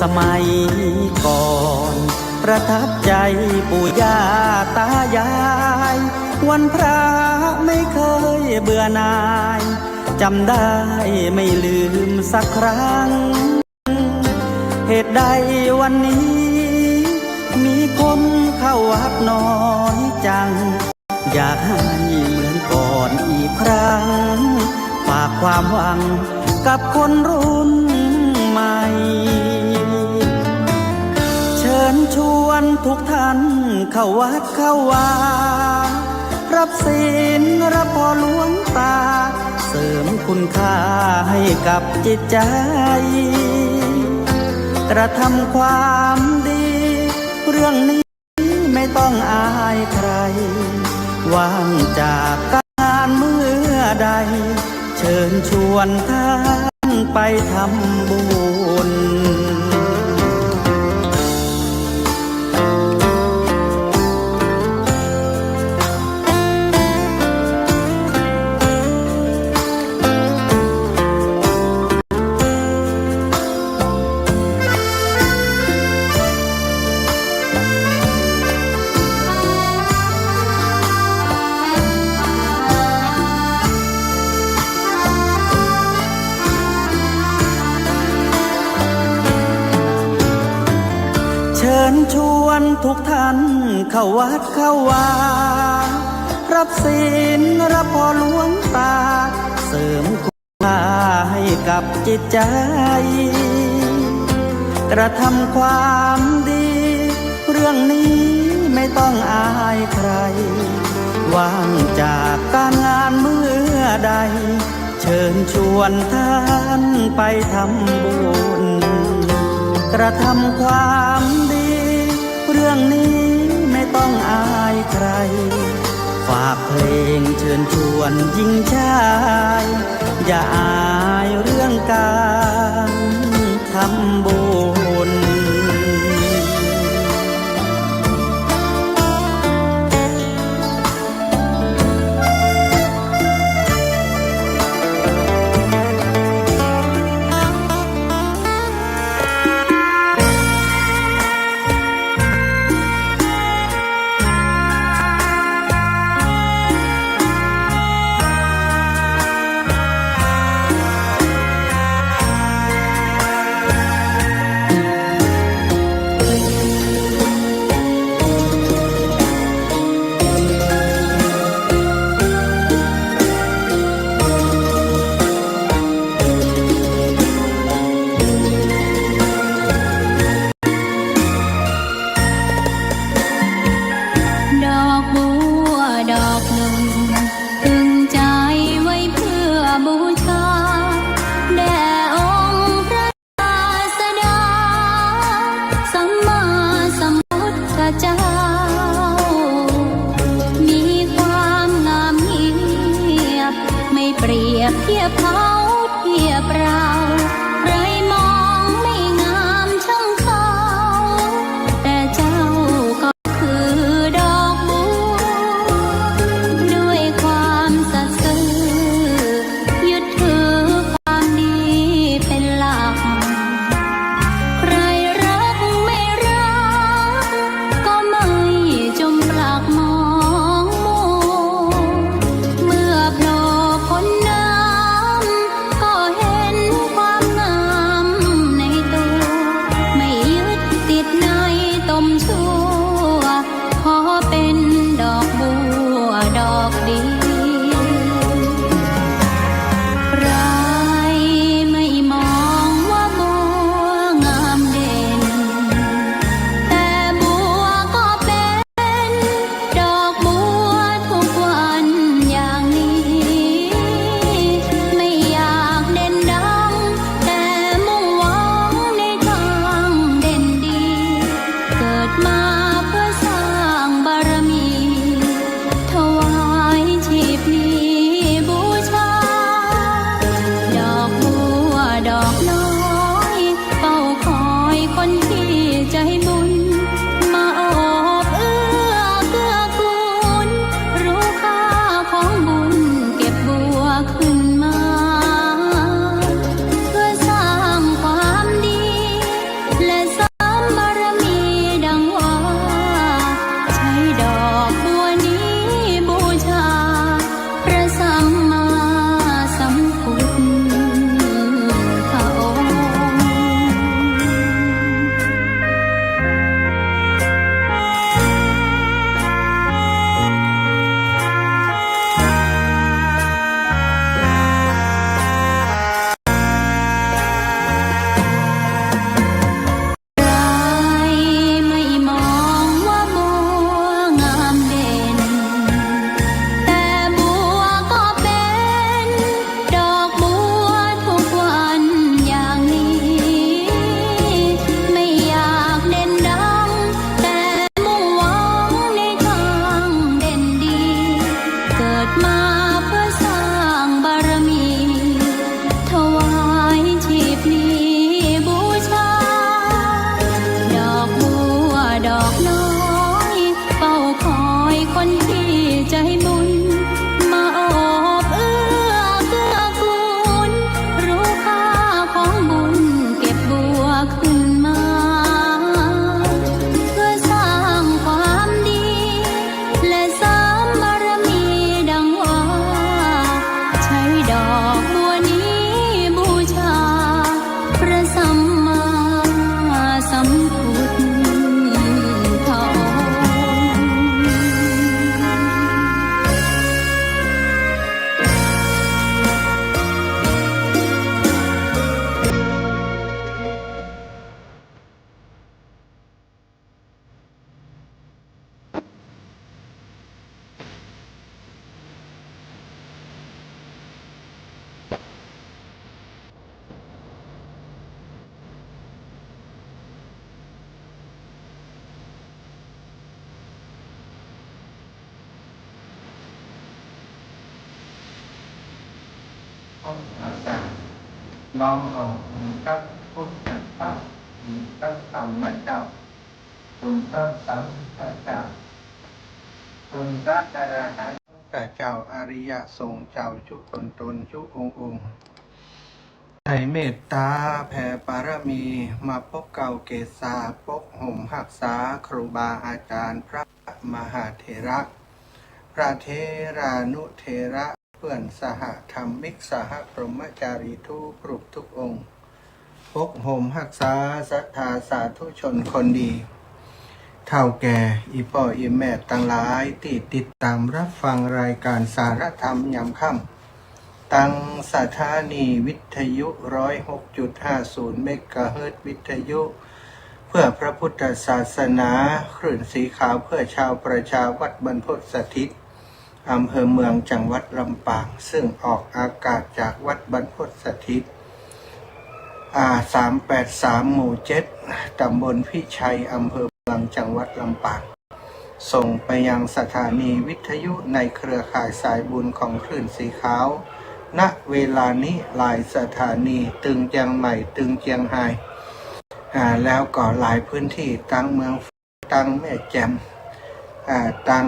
สมัยก่อนประทับใจปู่ย่าตายายวันพระไม่เคยเบื่อหน่ายจำได้ไม่ลืมสักครั้งเหตุใดวันนี้มีคนเข้าวัดน้อยจังอยากให้เหมือนก่อนอีกครั้งฝากความหวังกับคนรุ่นใหม่เชิญชวนทุกท่านเข้าวัดเข้าวารับศีลรับพรหลวงตาเสริมคุณค่าให้กับจิตใจกระทำความดีเรื่องนี้ไม่ต้องอายใครว่างจากการเมื่อใดเชิญชวนท่านไปทำบุญเชิญชวนทุกท่านเข้าวัดเข้าวารับศีลรับพรหลวงตาเสริมคุณค่าให้กับจิตใจกระทำความดีเรื่องนี้ไม่ต้องอายใครว่างจากการงานเมื่อใดเชิญชวนท่านไปทำบุญกระทำความดีเรื่องนี้ไม่ต้องอายใครฝากเพลงเชิญชวนหญิงชายอย่าอายเรื่องการทำบุญ không ở cả mong ở các phút thật pháp các tầm mất đạo cùng các tầm thật đạo cùng các đại đại แต่เจ้าอริยสงฆ์เจ้าชุกตนชุกองค์ให้เมตตาแผ่ปารมีมาปกเก่าเกศาปกห่มหักษาครูบาอาจารย์พระมหาเถระพระเทรานุเถระเพื่อนสหธรรมิกสหพรหมจารีทุกรูปทุกองค์ปกห่มหักษาศรัทธาสาธุชนคนดีเท่าแก่อีพ่ออีแม่ต่างหลายที่ติดตามรับฟังรายการสารธรรมยามค่ำตั้งสถานีวิทยุ 106.50 เมกะเฮิรตซ์วิทยุเพื่อพระพุทธศาสนาคลื่นสีขาวเพื่อชาวประชาวัดบรรพตสถิตอำเภอเมืองจังหวัดลำปางซึ่งออกอากาศจากวัดบรรพตสถิต383 หมู่ 7 ตำบลพิชัยอำเภอเมืองจังหวัดลำปางส่งไปยังสถานีวิทยุในเครือข่ายสายบุญของคลื่นสีขาวณเวลานี้หลายสถานีตึงเชียงใหม่ตึงเชียงไฮ้แล้วก็หลายพื้นที่ตั้งเมืองตั้งแม่แจ่มตั้ง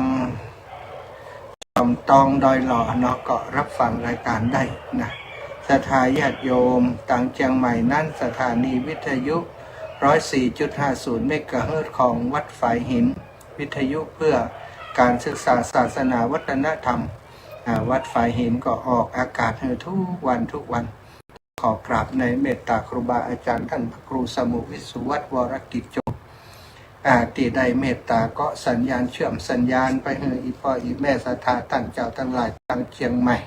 จอมตองดอยหล่อเนาะก็รับฟังรายการได้นะสถาญาติโยมตั้งเชียงใหม่นั่นสถานีวิทยุ 104.50 เมกะเฮิรตซ์ของวัดฝายหินวิทยุเพื่อการศึกษาศาสนาวัฒนธรรมวัดฝายหินก็ออกอากาศทุกวันขอกราบในเมตตาครูบาอาจารย์ท่านพระครูสมุวิสุวัฒน์วรกิจโจที่ได้เมตตาก็สัญญาณเชื่อมสัญญาณไปให้อีพ่ออีแม่ศรัทธาท่านเจ้าทั้งหลายตั้งเชียงใหม่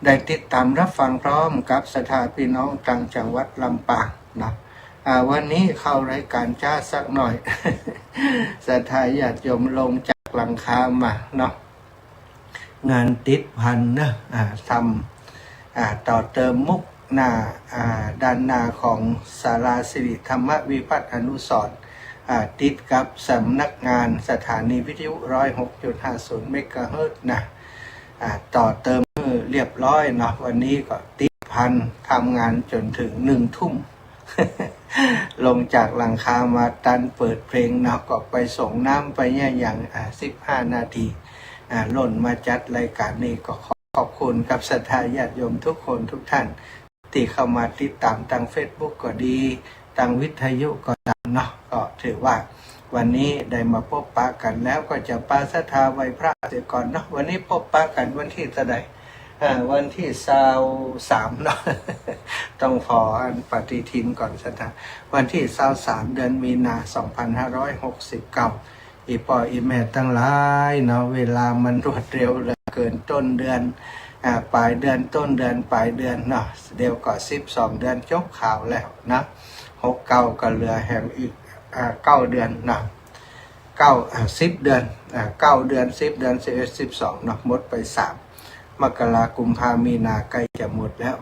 ได้ติดตามรับฟังพร้อมกับศรัทธาพี่น้องต่างจังหวัดลำปางนะวันนี้เข้ารายการจ้าสักหน่อย ศรัทธาญาติโยมลงจากหลังคามาเนาะงานติดพันนะทำต่อเติมมุกหน้าด้านหน้าของศาลาสิริธรรมวิพัฒน์อนุสรณ์ติดกับสำนักงานสถานีวิทยุ 106.50 เมกะเฮิรตซ์นะต่อเติมเรียบร้อยเนาะวันนี้ก็ติดพันทำงานจนถึง1 ทุ่ม ลงจากหลังคามาตันเปิดเพลงเนาะก็ไปส่งน้ำไปเนี่ยอย่าง15 นาทีหล่นมาจัดรายการนี้ก็ขอบคุณกับศรัทธาญาติโยมทุกคนทุกท่านที่เข้ามาติดตามทาง Facebook ก็ดีทางวิทยุก็ตามเนาะก็ถือว่าวันนี้ได้มาพบปะกันแล้วก็จะปาศรัทธาไว้พระเสียก่อนเนาะวันนี้พบปะกันวันที่เท่าไหร่วันที่23เนาะ ต้องขออันปฏิทินก่อนศรัทธาวันที่23เดือนมีนา2569อีพ่ออีแม่ทั้งหลายเนาะเวลามันรวดเร็วเหลือเกินต้นเดือนปลายเดือนต้นเดือนปลายเดือนเนาะเดี๋ยวก็12 เดือนจบข่าวแล้วนะ69ก็เหลือแห่งอีก9 เดือนนะ10 เดือน9 เดือน10 เดือน11 12เนาะหมดไป3 มกราคมกุมภาพันธ์มีนาใกล้จะหมดแล้ว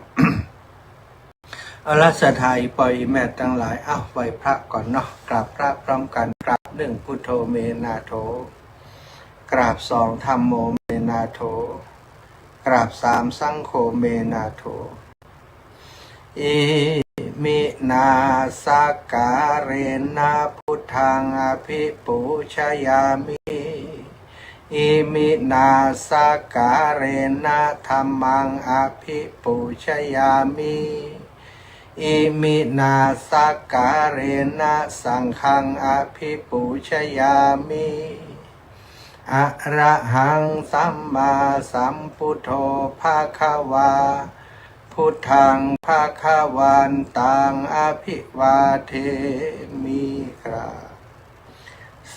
เอาละศรัทธาอีพ่ออีแม่ทั้งหลายไหว้พระก่อนเนาะกราบพระพร้อมกันกราบ1พุทโธเมนาโถกราบ2ธัมโมเมนาโถกราบ3สังโฆเมนาโถอิมินาสการเรนะพุทธังอภิปูชยามิอิมินาสการเรนะธัมมังอภิปูชยามิอิมินาสการเรนะสังฆังอภิปูชยามิอะระหังสัมมาสัมพุทโธภะคะวาพุทธังภะคะวันตังอภิวาเทมิครับ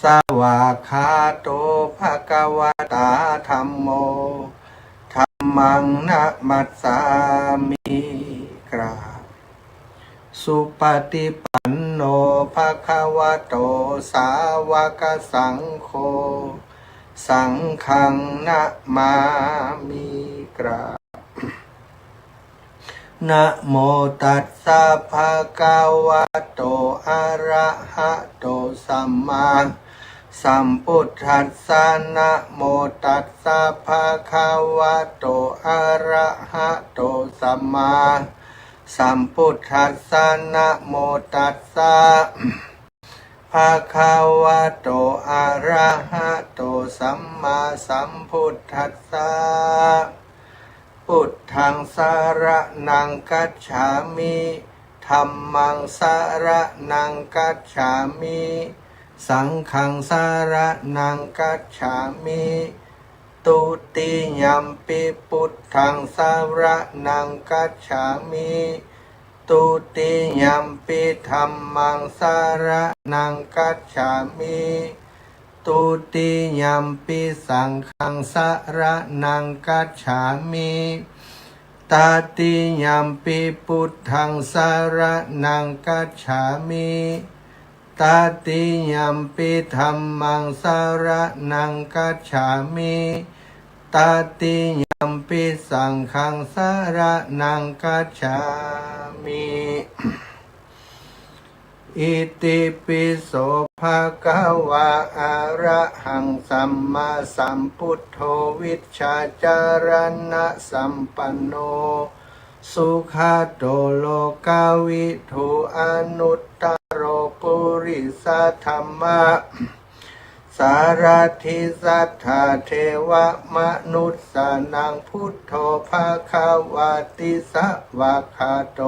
สวากขาโตภะคะวะตาธัมโมธัมมังนะมัสสามิครับสุปฏิปันโนภะคะวะโตสาวกสังโฆสังฆังนะมามิครับนะโมตัสสะภะคะวะโตอะระหะโตสัมมา สัมพุทธัสสะนะโมตัสสะภะคะวะโตอะระหะโตสัมมาสัมพุทธัสสะนะโมตัสสะภะคะวะโตอะระหะโตสัมมาสัมพุทธัสสะพุทธังสารนังกัจฉามิธัมมังสารนังกัจฉามิสังฆังสารนังกัจฉามิตุติยัมปิพุทธังสารนังกัจฉามิตุติยัมปิธัมมังสารนังกัจฉามิตุติยัมปิสังฆังสารนังกัจฉามิตาติยัมปิพุทธังสารนังกัจฉามิตาติยัมปิธัมมังสารนังกัจฉามิตาติยัมปิสังฆังสารนังกัจฉามิอิติปิโสภะคะวะอะระหังสัมมาสัมพุทโธวิชชาจารณะสัมปันโนสุขโตโลกาวิทูอนุตตโรปุริสธรรมะสารทิสัทธาเทวมนุษย์สานังพุทโธภะคะวะติสวะคาโต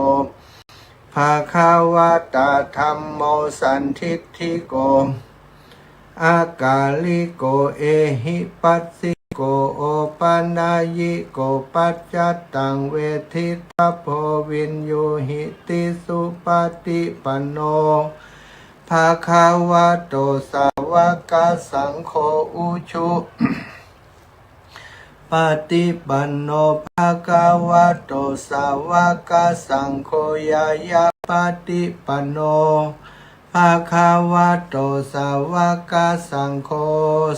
ภะคะวะตาธัมโมสันทิฏฐิโกอากาลิโกเอหิปัสสิโกโอปันนายิโกปัจจัตตังเวทิตาโพวินโยหิติสุปฏิปันโนภะคะวะโตสาวกสังโฆอุชุปฏิปันโนภะคะวะโตสาวกสังโฆยายาปฏิปันโนภะคะวะโตสาวกสังโฆ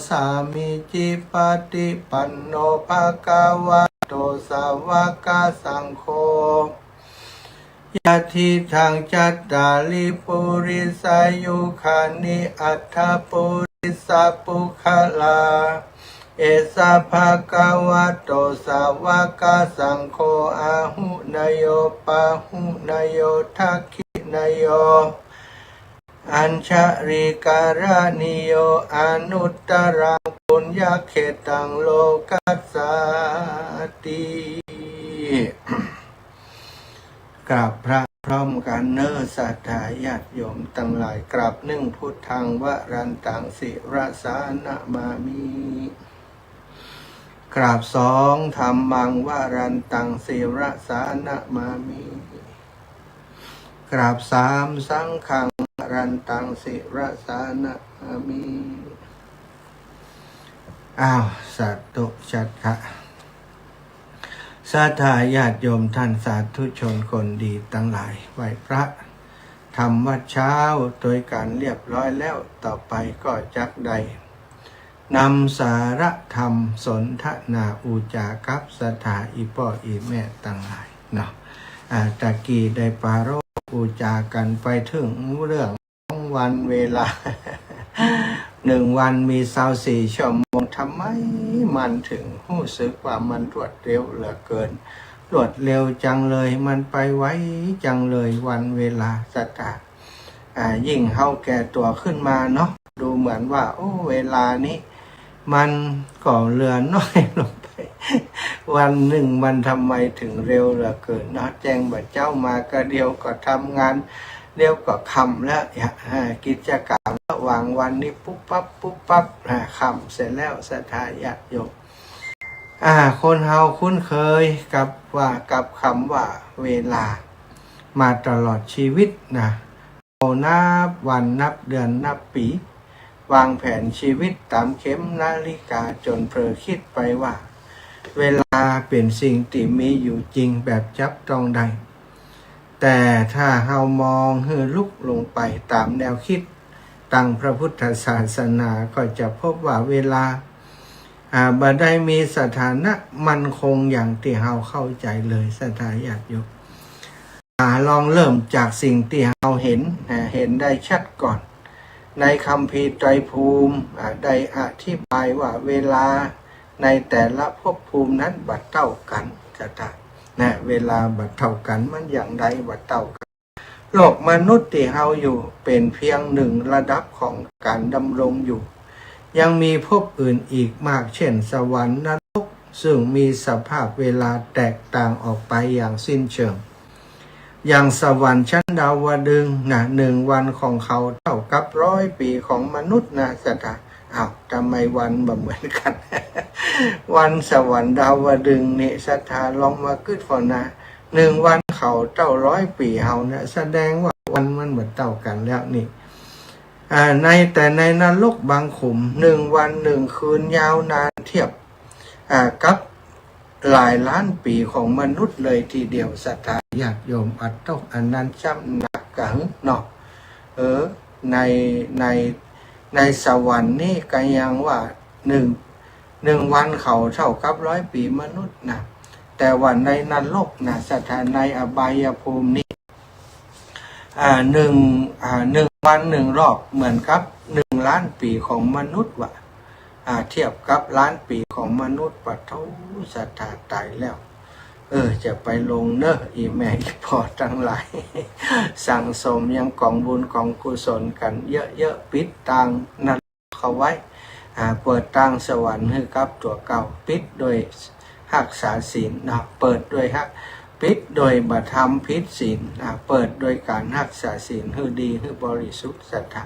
สามิจิปฏิปันโนภะคะวะโตสาวกสังโฆยะทิทังจัตตาลิปุริสายุคานิอัฏฐปุริสปุคลาเอสะภะคะวะโตสาวกสังโฆอาหุนโยปะหุนโยทักขินโยอัญชริการนิโยอนุตตรังปุญญเขตังโลกัสสติกราบพระพร้อมกันเนอสัทธาญาติโยมทั้งหลายกราบหนึ่งพุทธังวรันตังสิรสานะมามิกราบสองธัมมังวรันตังสิรสานะมามิกราบสามสังฆังวรันตังสิรสานะมามิสัตตุชัตถะศรัทธาญาติโยมท่านสาธุชนคนดีทั้งหลายไหว้พระทำวัดเช้าโดยการเรียบร้อยแล้วต่อไปก็จักได้นำสาระธรรมสนทนาอุจากับศรัทธาอีพ่ออีแม่ทั้งหลายเนาะตะกี้ได้ปรารภอุจากันไปถึงเรื่องของวันเวลา 1 วันมี24 ชั่วโมงทำไมมันถึงรู้สึกว่ามันรวดเร็วเหลือเกินรวดเร็วจังเลยมันไปไวจังเลยวันเวลาศรัทธายิ่งเฮาแก่ตัวขึ้นมาเนาะดูเหมือนว่าเวลานี้มันก็เหลือน้อยลงไปวันหนึ่งมันทำไมถึงเร็วเหลือเกินเนาะแจ้งบัดเจ้ามาก็เดียวก็ทำงานเดียวก็คำแล้วกิจกรรมระหว่างวันนี้ปุ๊บปั๊บคำเสร็จแล้วศรัทธาญาติโยมคนเฮาคุ้นเคยกับคำว่าเวลามาตลอดชีวิตนะเรานับวันนับเดือนนับปีวางแผนชีวิตตามเข็มนาฬิกาจนเผลอคิดไปว่าเวลาเป็นสิ่งที่มีอยู่จริงแบบจับต้องได้แต่ถ้าเรามองให้ลุกลงไปตามแนวคิดตั้งพระพุทธศาสนาก็จะพบว่าเวลาบ่ได้มีสถานะมั่นคงอย่างที่เราเข้าใจเลยศรัทธาญาติโยมลองเริ่มจากสิ่งที่เราเห็นได้ชัดก่อน ในคัมภีร์ไตรภูมิได้อธิบายว่าเวลาในแต่ละภพภูมินั้นบัดเท่ากันนะเวลาบัดเท่ากันมันอย่างไรบัดเท่ากันโลกมนุษย์ที่เฮาอยู่เป็นเพียงหนึ่งระดับของการดำรงอยู่ยังมีภพอื่นอีกมากเช่นสวรรค์นรกซึ่งมีสภาพเวลาแตกต่างออกไปอย่างสิ้นเชิงอย่างสวรรค์ชั้นดาวดึงส์นะ1 วันของเขาเท่ากับ100 ปีของมนุษย์นะสัตว์ทำไมวันบ่เหมือนกัน วันสวรรค์ดาวดึงส์นี่ศรัทธาลองมาคิดฝนนะ1 วันเขาเท่า100 ปีเฮานะแสดงว่าวันมันเหมือนเท่ากันแล้วนี่แต่ในนรกบางขุม1 วัน 1 คืนยาวนานเทียบกับหลายล้านปีของมนุษย์เลยทีเดียวศรัทธาญาติโยมอัตตกอันนั้นจำหนักกังเนาะในสวรรค์นี่ก็ยังว่าหนึ่งวันเขาเท่ากับ100 ปีมนุษย์นะแต่ว่าในนรกนะศรัทธาในอบายภูมินี่หนึ่งวัน 1 รอบเหมือนกับ1 ล้านปีของมนุษย์ว่ะเทียบกับ1 ล้านปีของมนุษย์ปัทโธศรัทธาตายแล้วจะไปลงเนอะอีแม่อีพ่อทั้งหลาย สั่งสมยังกองบุญกองกุศลกันเยอะๆปิดทางนั้นเขาไว้เปิดทางสวรรค์ให้กับตัวเก่าปิดโดยรักษาศีลนะเปิดโดยปิดโดยบัตรธรรมพิษศีลเปิดโดยการรักษาศีลให้ดีให้บริสุทธิ์ศรัทธา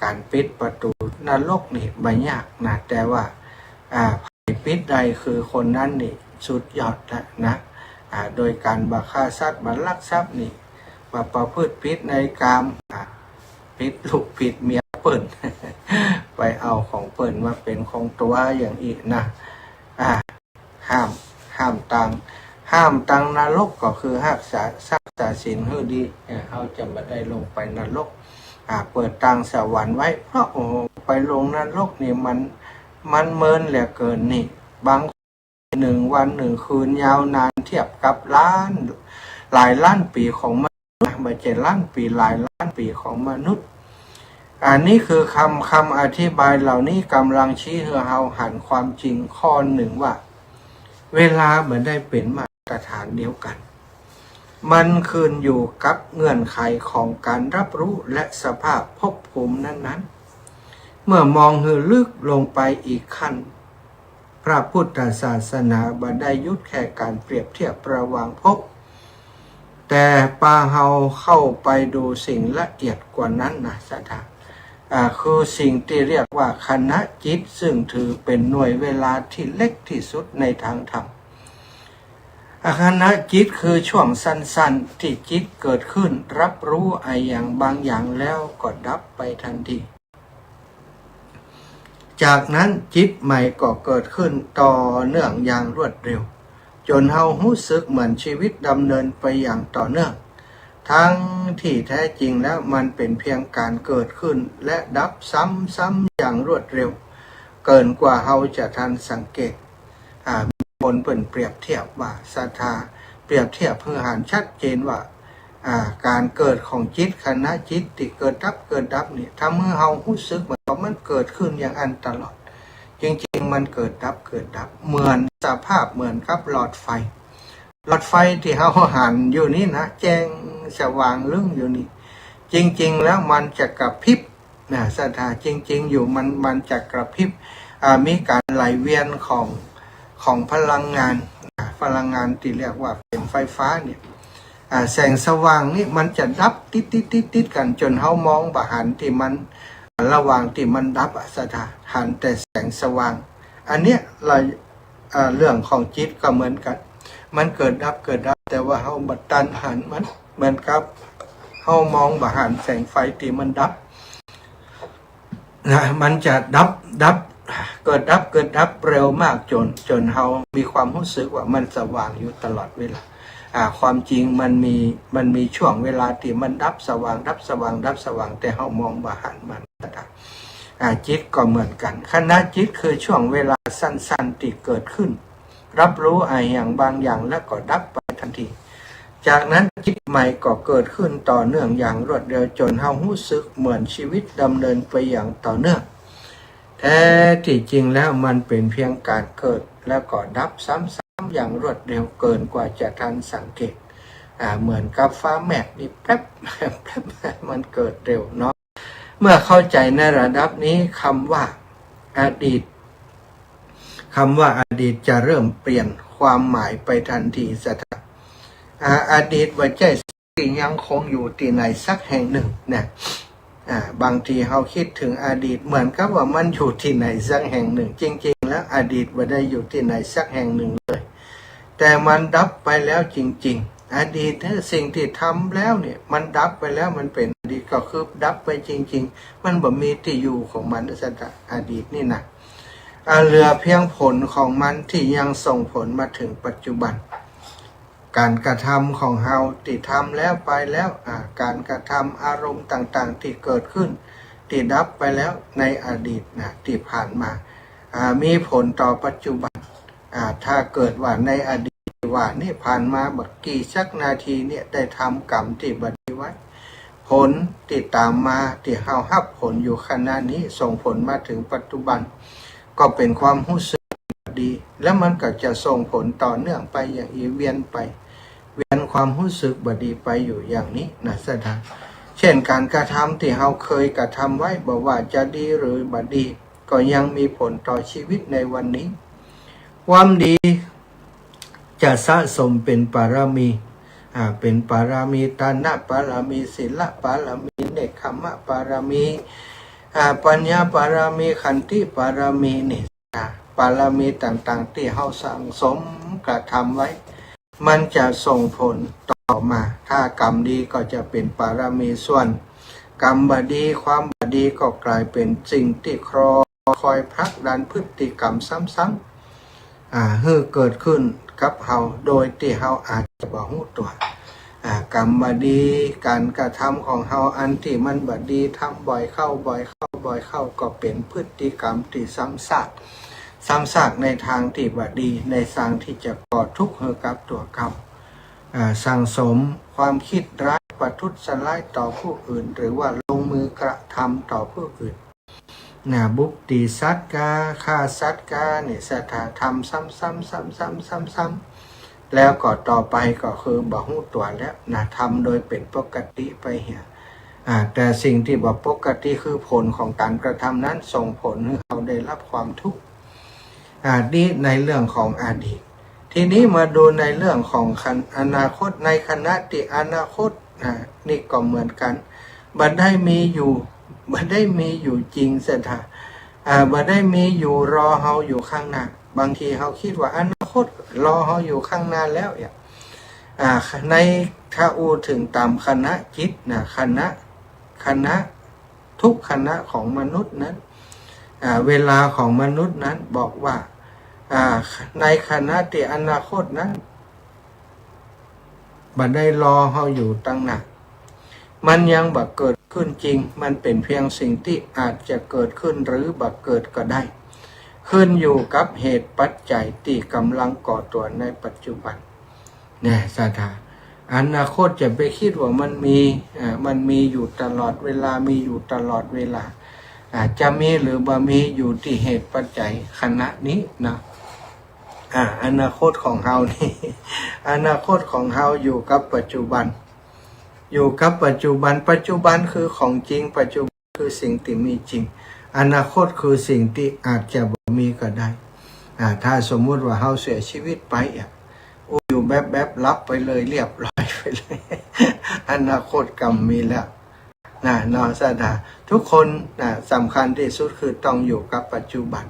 การปิดประตูนรกนี่ไม่ยากนะแต่ว่าปิดใดคือคนนั้นนี่สุดยอดแล้วนะโดยการบักฆ่าสัตว์บัลักทรัพย์นี่มาประพฤติผิดในกามผิดลูกผิดเมียเปิ่น ไปเอาของเปิ่นมาเป็นของตัวอย่างอีกนะห้ามตังนรกก็คือรักษาศีลให้ดีเขาจะไม่ได้ลงไปนรกเปิดทางสวรรค์ไว้เพราะไปลงนรกนี่มันเมินเหลือเกินนี่บาง1 วัน 1 คืนยาวนานเทียบกับหลายล้านปีของมนุษย์ไม่ใช่ล้านปีหลายล้านปีของมนุษย์อันนี้คือคำอธิบายเหล่านี้กำลังชี้ให้เราหันความจริงข้อหนึ่งว่าเวลาเหมือนได้เป็นมาตรฐานเดียวกันมันขึ้นอยู่กับเงื่อนไขของการรับรู้และสภาพภพภูมินั้นๆเมื่อมองให้ลึกลงไปอีกขั้นพระพุทธศาสนาบ่ได้ยุดแค่การเปรียบเทียบระหว่างภพแต่ปาเฮาเข้าไปดูสิ่งละเอียดกว่านั้นนะสัทธาคือสิ่งที่เรียกว่าคณะจิตซึ่งถือเป็นหน่วยเวลาที่เล็กที่สุดในทางธรรมคณะจิตคือช่วงสั้นๆที่จิตเกิดขึ้นรับรู้อย่างบางอย่างแล้วก็ดับไปทันทีจากนั้นจิตใหม่ก็เกิดขึ้นต่อเนื่องอย่างรวดเร็วจนเฮารู้สึกเหมือนชีวิตดำเนินไปอย่างต่อเนื่องทั้งที่แท้จริงแล้วมันเป็นเพียงการเกิดขึ้นและดับซ้ำๆอย่างรวดเร็วเกินกว่าเฮาจะทันสังเกตบนเปิ่นเปรียบเทียบว่าศรัทธาเปรียบเทียบเพื่อหันชัดเจนว่าการเกิดของจิตคณะจิตที่เกิดดับนี่ทำให้เฮารู้สึกเหมือนว่ามันเกิดขึ้นอย่างอันตลอดจริงๆมันเกิดดับเหมือนสภาพเหมือนกับหลอดไฟที่เฮาหันอยู่นี่นะแจ้งสว่างลึ่งอยู่นี่จริงๆแล้วมันจะกระพริบนะศรัทธาจริงๆอยู่มันจะกระพริบมีการไหลเวียนของพลังงานที่เรียกว่าเป็นไฟฟ้าเนี่ยแสงสว่างนี่มันจะดับติดกันจนเฮามองบ่หันที่มันระหว่างที่มันดับศรัทธาหันแต่แสงสว่างอันเนี้ยเรื่องของจิตก็เหมือนกันมันเกิดดับแต่ว่าเฮาบัดตันหันมันเหมือนกับเฮามองบ่หันแสงไฟที่มันดับนะมันจะดับเกิดดับเร็วมากจนเฮามีความรู้สึกว่ามันสว่างอยู่ตลอดเวลาความจริงมันมีช่วงเวลาที่มันดับสว่างแต่เฮามองบ่หันมันจิตก็เหมือนกันคณะจิตคือช่วงเวลาสั้นๆที่เกิดขึ้นรับรู้อย่างบางอย่างแล้วก็ดับไปทันที จากนั้นจิตใหม่ก็เกิดขึ้นต่อเนื่องอย่างรวดเร็วจนเฮารู้สึกเหมือนชีวิตดำเนินไปอย่างต่อเนื่องแท้ที่จริงแล้วมันเป็นเพียงการเกิดแล้วก็ดับซ้ำๆอย่างรวดเร็วเกินกว่าจะทันสังเกตเหมือนกับฟ้าแมกนี่แป๊บมันเกิดเร็วเนาะเมื่อเข้าใจในระดับนี้คำว่าอดีตจะเริ่มเปลี่ยนความหมายไปทันทีสถานอดีตว่าใจสิ่งยังคงอยู่ที่ไหนสักแห่งหนึ่งเนี่ยบางทีเราคิดถึงอดีตเหมือนกับว่ามันอยู่ที่ไหนสักแห่งหนึ่งจริงๆแล้วอดีตว่าได้อยู่ที่ไหนสักแห่งหนึ่งเลยแต่มันดับไปแล้วจริงๆอดีตสิ่งที่ทำแล้วเนี่ยมันดับไปแล้วมันเป็นอดีตก็คือดับไปจริงๆมันบ่มีที่อยู่ของมันสถานอดีตนี่นะเหลือเพียงผลของมันที่ยังส่งผลมาถึงปัจจุบันการกระทำของเฮาที่ทำแล้วไปแล้วการกระทำอารมณ์ต่างๆที่เกิดขึ้นที่ดับไปแล้วในอดีตที่ผ่านมามีผลต่อปัจจุบันถ้าเกิดว่าในอดีตว่านี่ผ่านมาบักกี่สักนาทีเนี่ยได้ทำกรรมที่บัดนี้ไว้ผลที่ตามมาที่เฮารับผลอยู่ขณะนี้ส่งผลมาถึงปัจจุบันก็เป็นความรู้สึกดีแล้วมันก็จะส่งผลต่อเนื่องไปอย่างเวียนไปเวียนความรู้สึกบดีไปอยู่อย่างนี้นะสถานเช่นการกระทำที่เราเคยกระทำไว้บอกว่าจะดีหรือบดีก็ยังมีผลต่อชีวิตในวันนี้ความดีจะสะสมเป็นปารามีเป็นปารามีตานะปารามีศีลปารามีเนกขมะปารามีปัญญาปารามีขันติปารามีนี่ปารามีต่างๆที่เราสั่งสมกระทำไว้มันจะส่งผลต่อมาถ้ากรรมดีก็จะเป็นปารามีส่วนกรรมบดีความบดีก็กลายเป็นสิ่งที่คอยผลักดันพฤติกรรมซ้ำๆให้เกิดขึ้นกับเฮาโดยที่เฮาอาจจะบ่รู้ตัวกรรมบดีการกระทำของเฮาอันที่มันบดีทำบ่อยเข้าก็เป็นพฤติกรรมที่ซ้ำซากในทางที่บดีในทางที่จะก่อทุกข์ให้กับตัวเขาสั่งสมความคิดร้ายประทุษร้ายต่อผู้อื่นหรือว่าลงมือกระทำต่อผู้อื่นบุกตีสัตว์กาฆ่าสัตว์กาเนี่ยสถาทำซ้ำๆแล้วก็ต่อไปก็คือบ่ฮู้ตัวแล้วทำโดยเป็นปกติไปเหี่ยแต่สิ่งที่บ่ปกติคือผลของการกระทำนั้นส่งผลให้เขาได้รับความทุกข์นี่ในเรื่องของอดีตทีนี้มาดูในเรื่องของอนาคตในขณะที่อนาคตนี่ก็เหมือนกันบัดได้มีอยู่จริงเสถะบัดได้มีอยู่รอเฮาอยู่ข้างหน้าบางทีเฮาคิดว่าอนาคตรอเฮาอยู่ข้างหน้าแล้วในถ้าอูถึงตามคณะจิตคณะทุกคณะของมนุษย์นั้นเวลาของมนุษย์นั้นบอกว่าในขณะที่อนาคตนั้นบัดได้รอเฮาอยู่ตั้งนานมันยังบัดเกิดขึ้นจริงมันเป็นเพียงสิ่งที่อาจจะเกิดขึ้นหรือบัดเกิดก็ได้ขึ้นอยู่กับเหตุปัจจัยที่กำลังก่อตัวในปัจจุบันเนี่ยสถาอนาคตจะไปคิดว่ามันมีอยู่ตลอดเวลามีอยู่ตลอดเวลาจะมีหรือบ่มีอยู่ที่เหตุปัจจัยขณะนี้นะอนาคตของเฮานี่อนาคตของเฮาอยู่กับปัจจุบันคือของจริงปัจจุบันคือสิ่งที่มีจริงอนาคตคือสิ่งที่อาจจะบ่มีก็ได้ถ้าสมมุติว่าเฮาเสียชีวิตไปอยู่แบบรับไปเลยเรียบร้อยไปเลยอนาคตกรรมมีแล้วนอสดาทุกคนสำคัญที่สุดคือต้องอยู่กับปัจจุบัน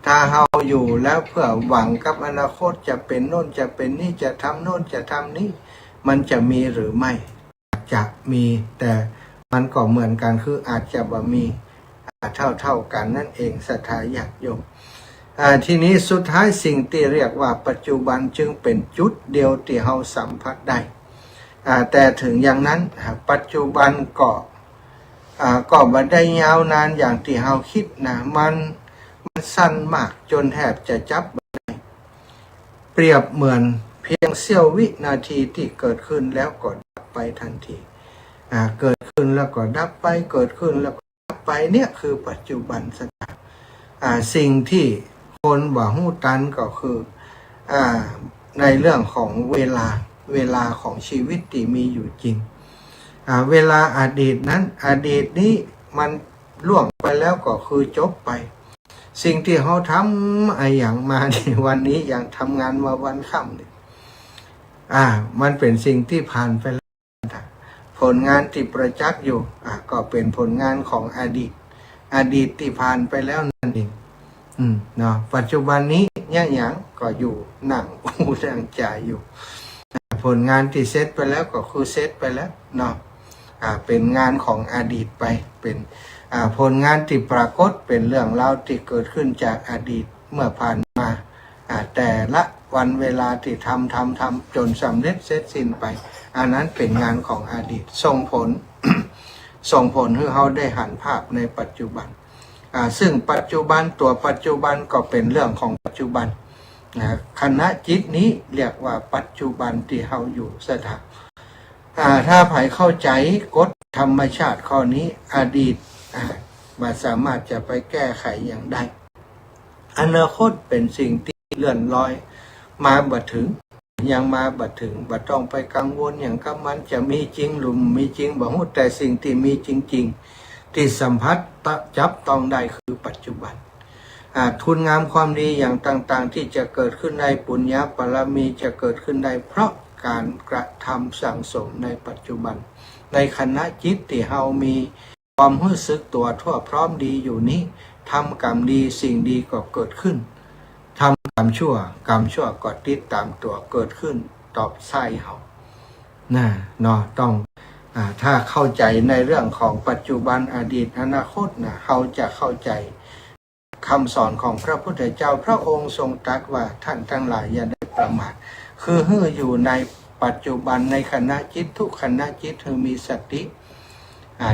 ถ้าเฮาอยู่แล้วเพื่อหวังกับอนาคตจะเป็นโน่นจะเป็นนี่จะทำโน่นจะทำนี่มันจะมีหรือไม่จะมีแต่มันก็เหมือนกันคืออาจจะบ่มีเท่ากันนั่นเองศรัทธาญาติโยมทีนี้สุดท้ายสิ่งที่เรียกว่าปัจจุบันจึงเป็นจุดเดียวที่เฮาสัมผัสได้แต่ถึงอย่างนั้นปัจจุบันก็บ่ได้ยาวนานอย่างที่เฮาคิดมันสั้นมากจนแทบจะจับไม่ได้เปรียบเหมือนเพี พียงเสี้ยววินาทีที่เกิดขึ้นแล้วก็ดับไปทันทีเกิดขึ้นแล้วก็ดับไปเกิดขึ้นแล้วก็ดับไปเนี่ยคือปัจจุบันสถานสิ่งที่คนบ่ฮู้ตันก็คือในเรื่องของเวลาของชีวิตที่มีอยู่จริงเวลาอดีตนั้นอดีตนี้มันล่วงไปแล้วก็คือจบไปสิ่งที่เขาทำอย่างมาในวันนี้อย่างทำงานมาวันค่ำเนี่ยมันเป็นสิ่งที่ผ่านไปแล้วผลงานที่ประจักษ์อยู่ก็เป็นผลงานของอดีตที่ผ่านไปแล้วนั่นเองเนาะปัจจุบันนี้เนี่ยอย่างก็อยู่หนังอูดังใจอยู่ผลงานที่เซตไปแล้วก็คือเซตไปแล้วเนาะเป็นงานของอดีตไปเป็นผลงานที่ปรากฏเป็นเรื่องราวที่เกิดขึ้นจากอดีตเมื่อผ่านมาแต่ละวันเวลาที่ทำจนสำเร็จเสร็จสิ้นไปอันนั้นเป็นงานของอดีตส่งผล ส่งผลให้เขาได้หันภาพในปัจจุบันซึ่งปัจจุบันตัวปัจจุบันก็เป็นเรื่องของปัจจุบันคณะจิตนี้เรียกว่าปัจจุบันที่เขาอยู่สถานถ้าใครเข้าใจกฎธรรมชาติข้อนี้อดีตมันสามารถจะไปแก้ไขอย่างใดอนาคตเป็นสิ่งที่เลื่อนลอยมาบัดถึงยังมาบัดถึงบัดต้องไปกังวลอย่างกับมันจะมีจริงหรือมีจริงบ่ฮู้แต่สิ่งที่มีจริงๆที่สัมผัสจับต้องได้คือปัจจุบันทุนงามความดีอย่างต่างๆที่จะเกิดขึ้นในปุญญาบารมีจะเกิดขึ้นได้เพราะการกระทำสั่งสมในปัจจุบันในขณะจิตที่เรามีความรู้สึกตัวทั่วพร้อมดีอยู่นี้ทำกรรมดีสิ่งดีก็เกิดขึ้นทำกรรมชั่วก็ติดตามตัวเกิดขึ้นตอบไส้เขาเนาะต้องถ้าเข้าใจในเรื่องของปัจจุบันอดีตอนาคตเขาจะเข้าใจคำสอนของพระพุทธเจ้าพระองค์ทรงตรัสว่าท่านทั้งหลายอย่าได้ประมาทคือให้อยู่ในปัจจุบันในขณะจิตทุกขณะจิตให้มีสติ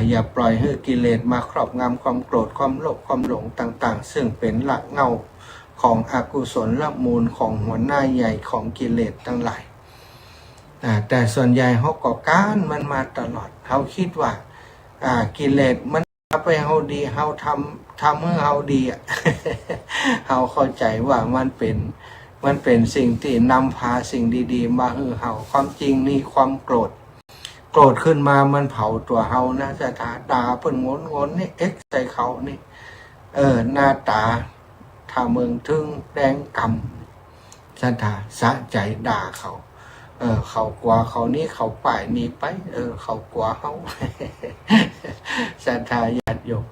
อย่าปล่อยให้กิเลสมาครอบงำความโกรธความโลภความหลงต่างๆซึ่งเป็นหลักเงาของอกุศลละมูลของหัวหน้าใหญ่ของกิเลสทั้งหลายแต่ส่วนใหญ่เขาก็ก้านมันมาตลอดเขาคิดว่ากิเลสมันไปเขาดีเขาทำให้เขาดีเขาเข้าใจว่ามันเป็นสิ่งที่นำพาสิ่งดีๆมาให้เขาความจริงนี่ความโกรธขึ้นมามันเผาตัวเขานะสถาดาเพิ่นงนนี่เอ็กใส่เขานี่หน้าตาถ้าเมืองทึ่งแดงกำสถาสะใจด่าเขาเขากลัวเขานี่เขาป่ายนี่ไปเขากลัวเขาสถาญาติโยม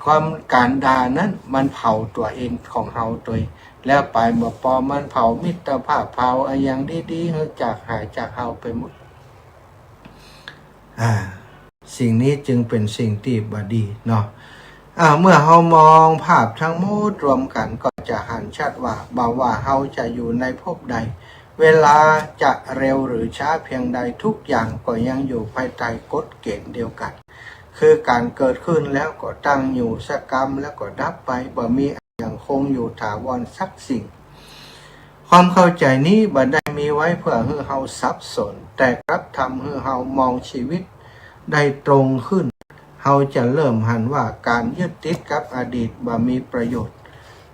ความการด่านั้นมันเผาตัวเองของเขาตัวแล้วไปบ่พอมันเผามิตรภาพเผาอย่างดีๆเฮาจากหายจากเฮาไปหมดสิ่งนี้จึงเป็นสิ่งที่บดีเนาะเมื่อเฮามองภาพทั้งหมดรวมกันก็จะเห็นชัดว่าเฮาจะอยู่ในภพใดเวลาจะเร็วหรือช้าเพียงใดทุกอย่างก็ยังอยู่ภายใต้กฎเกณฑ์เดียวกันคือการเกิดขึ้นแล้วก็ตั้งอยู่สักกรรมแล้วก็ดับไปบ่มีอย่างคงอยู่ถาวรสักสิ่งความเข้าใจนี้บ่ได้มีไว้เพื่อให้เฮาสับสนแต่กลับทำให้เฮามองชีวิตได้ตรงขึ้นเฮาจะเริ่มหันว่าการยึดติดกับอดีตบ่มีประโยชน์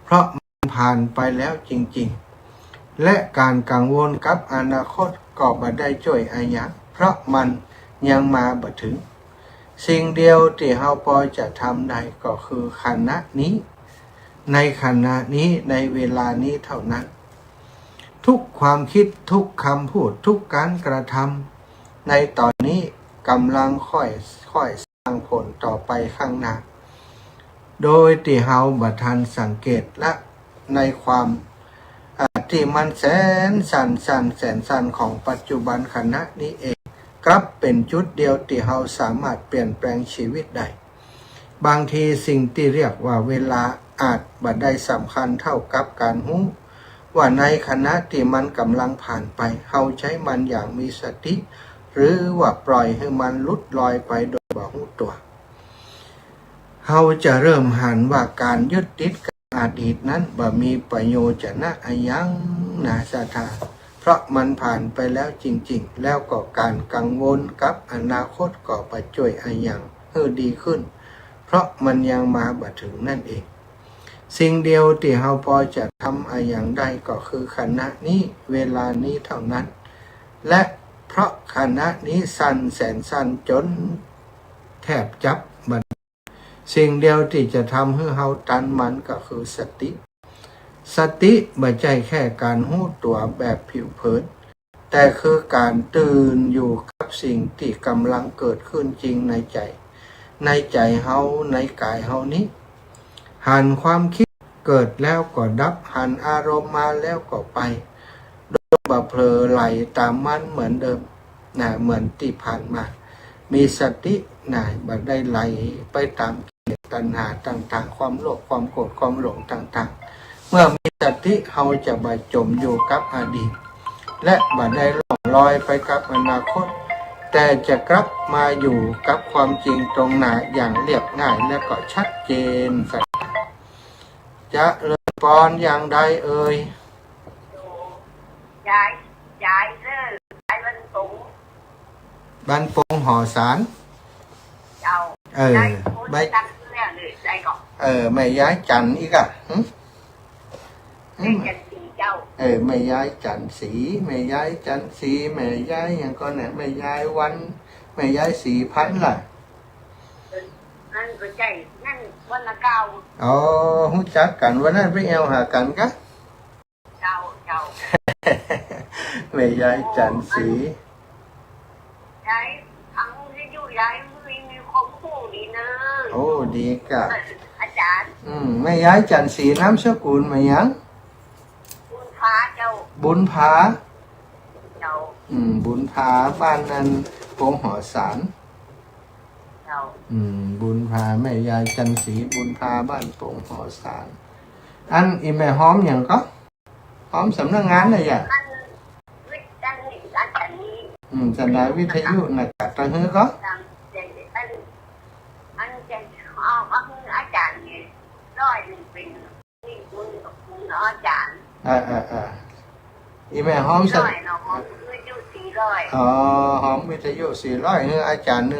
เพราะมันผ่านไปแล้วจริงๆและการกังวลกับอนาคตก็บ่ได้ช่วยอะไรอย่างเพราะมันยังมาบ่ถึงสิ่งเดียวที่เฮาพอจะทำได้ก็คือขณะนี้ในขณะนี้ในเวลานี้เท่านั้นทุกความคิดทุกคำพูดทุกการกระทำในตอนนี้กำลังค่อยสร้างผลต่อไปข้างหน้าโดยที่เฮาบ่ทันสังเกตและในความที่มันแสนสั้นของปัจจุบันขณะนี้เองกลับเป็นจุดเดียวที่เฮาสามารถเปลี่ยนแปลงชีวิตได้บางทีสิ่งที่เรียกว่าเวลาอาจบ่ได้สำคัญเท่ากับการรู้ว่าในขณะที่มันกำลังผ่านไปเฮาใช้มันอย่างมีสติหรือว่าปล่อยให้มันลุดลอยไปโดยบ่รู้ตัวเฮาจะเริ่มหันว่าการยึดติดกับอดีตนั้นบ่มีประโยชน์จะนะยังนะสถา เพราะมันผ่านไปแล้วจริงๆแล้วก็การกังวลกับอนาคตก็ไปช่วยอะไรอย่างให้ดีขึ้นเพราะมันยังมาบ่ถึงนั่นเองสิ่งเดียวที่เราพอจะทำอะไรอย่างได้ก็คือขณะนี้เวลานี้เท่านั้นและเพราะขณะนี้สั้นแสนสั้นจนแทบจับมันสิ่งเดียวที่จะทำให้เราตันมันก็คือสติไม่ใช่แค่การหู้ตัวแบบผิวเผินแต่คือการตื่นอยู่กับสิ่งที่กำลังเกิดขึ้นจริงในใจเฮาในกายเฮานี้หันความคิดเกิดแล้วก็ดับหันอารมณ์มาแล้วก็ไปโดยบ่เผลอไหลตามมันเหมือนเดิมนะเหมือนที่ผ่านมามีสตินะบ่ได้ไหลไปตามกิเลสตัณหาต่างๆความโลภความโกรธความหลงต่างๆเมื่อมีสติเขาจะบ่จมอยู่กับอดีตและบ่ได้ล่องลอยไปกับอนาคตแต่จะกลับมาอยู่กับความจริงตรงหน้าอย่างเรียบง่ายและก็ชัดเจนจะเริ่มปอนอย่างใดเอ่ยยายเลิกยายวันสูงบ้านโป่งห่อสารเอายายคนจังเนี่ยเลยใจก่อนไม่ย้ายจันอีกอ่ะไม่จันสีเจ้าไม่ย้ายจันสีไม่ย้ายจันสีไม่ย้ายอย่างก็เนี่ยไม่ย้ายวันไม่ย้ายสีพันล่ะนั่นก็ใจนั่นวันละเก้ารู้จักกันวันนั้นไปแอวหากันกะเจ้าไม่ย้ายจันสียายทั้งที่อยู่ยายมีความรู้ดีเนอะโอ้ดีกะอาจารย์ไม่ย้ายจันสีน้ำสกุลมายังบุญพาเจ้าบุญพาเจ้าบุญพาบ้านนั้นโป่งหอสารเจ้าบุญพาแม่ยายจันสีบุญพาบ้านโป่งหอสารอันอีแม่หอมอย่างก็หอมสำนักงานเลยอ่ะจันดาวิทยุนักการตะฮือก็อันจะเอาอาจารย์เนี่ยร้อยหนึ่งเป็นนี่คุณอาจารย์อีแม่หอมร้อยเนาะหอมวิทยุ400หอมวิทยุ400ฮืออาจารย์100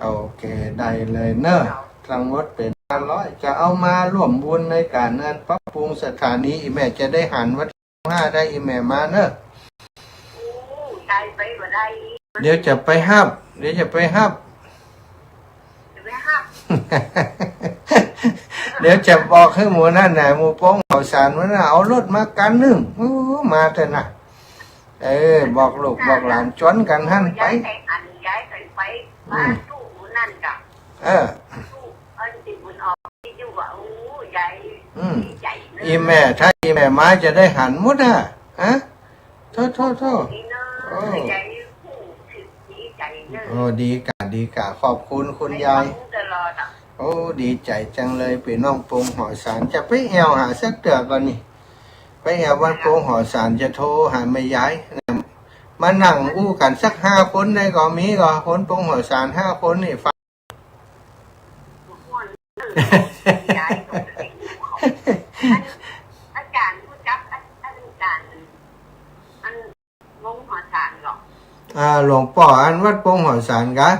โอเคได้เลยเนอะทั้งหมดเป็น500จะเอามาร่วมบุญในการงานปรับปรุงสถานีอีแม่จะได้หันวัด5ได้อีแม่มาเนอะเดี๋ยวจะไปฮับเดี๋ยวจะบอกให้หมูนั่นน่ะหมูโป้งเอาสารมันน่ะเอารถมากันนึงมาเถอะนะบอกลูกบอกหลานจวนกันหั่นไปอีแม่ถ้าอีแม่มาจะได้หันหมดอ่ะโทษดีกะขอบคุณคุณยายดีใจจังเลยพี่น้องโป่งหอสารจะไปแอวหาสักเดือนก่อนนี่ไปแอวบ้านโป่งหอสารจะโทรหาไม่ย้ายมานั่งอู้กันสัก5 คนได้ก็มีก็คนโป่งหอสาร5 คนนี่ฟังอาจารย์ผู้จักอาจารย์อันงงหัวสารหรอหลวงป่ออันวัดโป่งหอสารกะ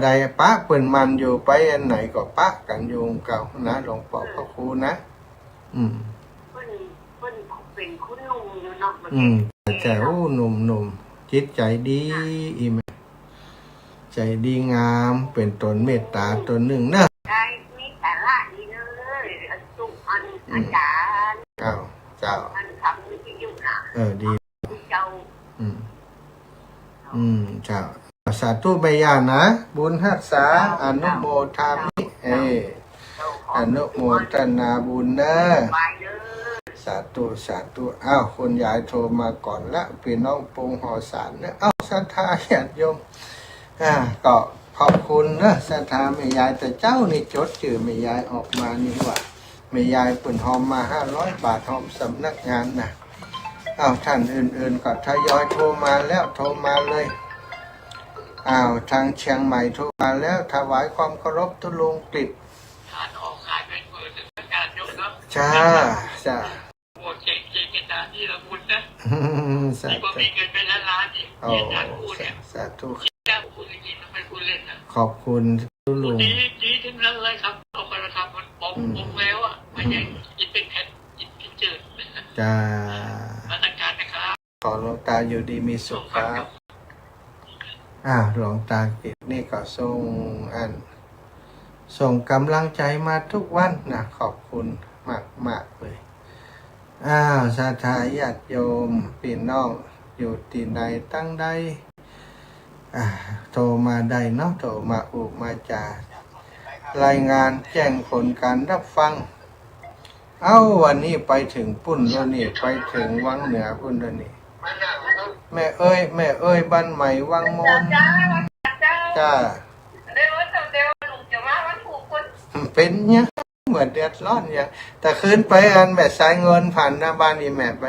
ได้ปะเปิ่นมันอยู่ไปอันไหนก็ปะกันอยู่เก่านะหลวงป่อพระครูนะเพิ่นเป็นคุณหนุ่มอยู่เนาะแต่หนุ่มจิตใจดีอีแม่ใจดีงามเป็นตนเมตตาตนหนึ่งนะได้มีแต่ละดีเลยสุอันอาจารย์เจ้าอันทำวิทยุนะดีเจ้าเจ้าสาธุใบยานะบุญรักษาอนุโมทามิอนุโมทนาบุญเนอะสาธุคุณยายโทรมาก่อนละพี่น้องโป่งหอสารนะศรัทธาญาติโยมก็ขอบคุณนะศรัทธาแม่ยายแต่เจ้านี่จดชื่อแม่ยายออกมานี่ว่าแม่ยายเปิ่นหอมมา500 บาทหอมสำนักงานนะท่านอื่นๆก็ทยอยโทรมาแล้วโทรมาเลยทางเชียงใหม่โทรมาแล้วถวายความเคารพตุลุงกฤษจ้า สา ที่ผม ธุ มีเงินเป็นล้านๆนี่ โอ้ อาจารย์พูดเนี่ย สาธุ แก้พูดจริงๆไม่พูดเล่นนะ ขอบคุณลุง ดีทั้งนั้นเลยครับเอาไปทำมันผมแล้วอ่ะไม่ใช่กินเป็นแผ่นกินเป็นจืด จ้า มาตรการนะครับ ขอหลวงตาอยู่ดีมีสุขครับหลวงตากิจนี่ก็ส่งกำลังใจมาทุกวันนะขอบคุณมากเลยสาธาญาติโยมพี่น้องอยู่ที่ไหนตั้งใดโทรมาได้เนาะโทรมามาจากรายงานแจ้งผลการรับฟังวันนี้ไปถึงปุ่นแล้วนี่ไปถึงวังเหนือปุ่นแล้วนี่แม่เอ้ยบ้านใหม่วังมนจ้าเป็นเนี่ยเหมือนเดือดร้อนอย่างแต่คืนไปแม่สายเงินผ่านหน้าบ้านอีแม่ไป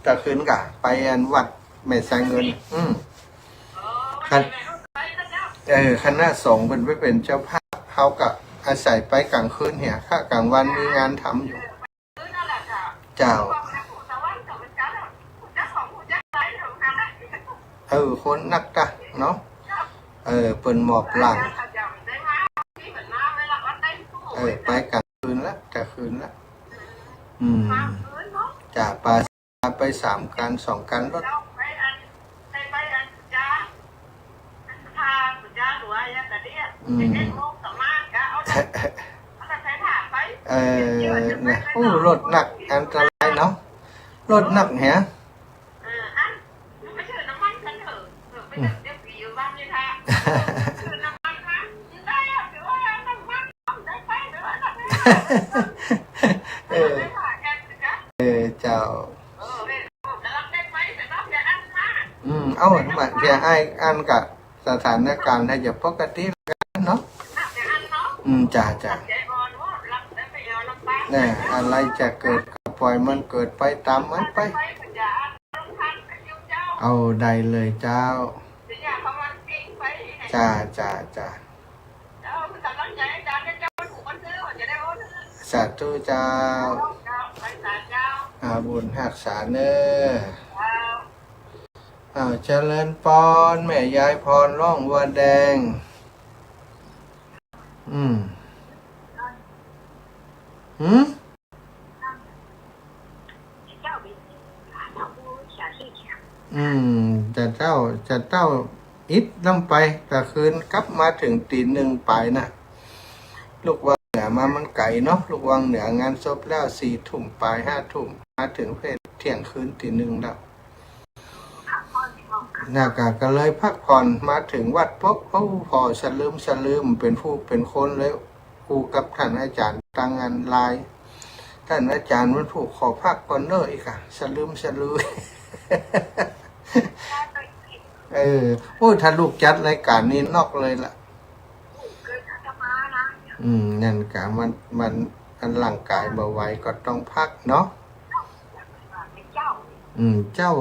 แต่คืนกะไปวัดแม่สายเงินคณะสงฆ์เป็นเจ้าภาพเขาก็อาศัยไปกลางคืนเนี่ยข้ากลางวันมีงานทำอยู่เจ้าคนนักกะเนาะเปิ่นหมอบหลังไปกลางคืนละจ่าปลาไป3 กัน 2 กันรถรถหนักอันตรายเนาะรถหนักแฮะเจ้ามาเพียให้อันกับสถานการณ์ให้จะปกติกันเนาะจ้าเนี่ยอะไรจะเกิดก็ปล่อยมันเกิดไปตามมันไปได้เลยเจ้าจ้าสาธุเจ้าบุญหักษาเนอเจริญปอนแม่ยายพรร่องวัวแดงจะเจ้าอิดลำไปแต่คืนกลับมาถึงตี 1ไปนะลูกวังเหนือมันไก่เนาะลูกวังเหนืองานศพแล้ว4 ทุ่มไป5 ทุ่มมาถึงเพศเที่ยงคืนตี 1แล้วก็เลยพักผ่อนมาถึงวัดปุ๊บพอสลืมเป็นผู้เป็นคนเลยครูกับท่านอาจารย์ตั้งงานลายท่านอาจารย์มันถูกขอพักก่อนเนอะอีกสลืมถ้าลูกจัดรายการนี้นอกเลยล่ะนั่นกะมันร่างกายเบาไหวก็ต้องพักเนาะเจ้า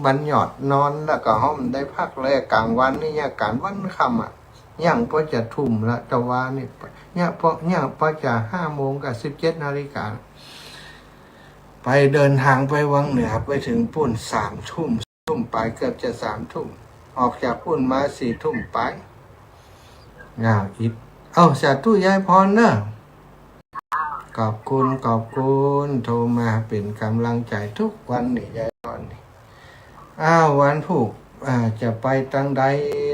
บันหยอดนอนแล้วก็ห้องได้พักเลยกลางวันนี่การวันค่ำย่างพอจะทุ่มละตะวันนี่พอจะ5 โมงกับ17 นาฬิกาไปเดินทางไปวังเหนือไปถึงปุ่น3 ทุ่มไปเกือบจะ3 ทุ่มออกจากปุ่นมา4 ทุ่มไปอิดสาธุยายพรเนอะขอบคุณโทรมาเป็นกำลังใจทุกวันนี่ยายพรนี่วันผูกจะไปตั้งใด